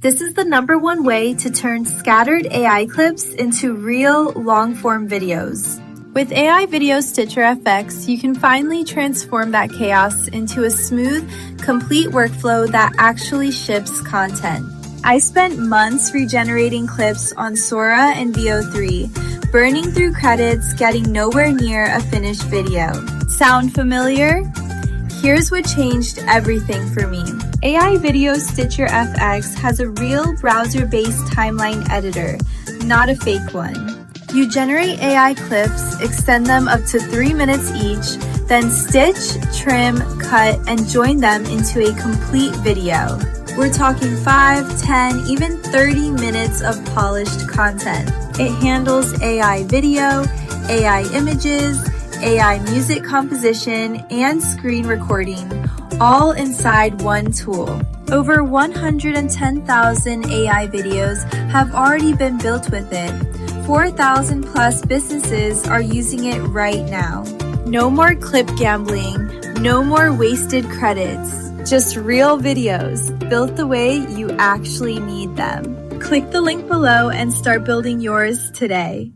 This is the #1 way to turn scattered AI clips into real long-form videos. With AiVideoStitcherFx, you can finally transform that chaos into a smooth, complete workflow that actually ships content. I spent months regenerating clips on Sora and VO3, burning through credits, getting nowhere near a finished video. Sound familiar? Here's what changed everything for me. AiVideoStitcherFx has a real browser-based timeline editor, not a fake one. You generate AI clips, extend them up to 3 minutes each, then stitch, trim, cut, and join them into a complete video. We're talking 5, 10, even 30 minutes of polished content. It handles AI video, AI images, AI music composition, and screen recording, all inside one tool. Over 110,000 AI videos have already been built with it. 4,000 plus businesses are using it right now. No more clip gambling, no more wasted credits, just real videos built the way you actually need them. Click the link below and start building yours today.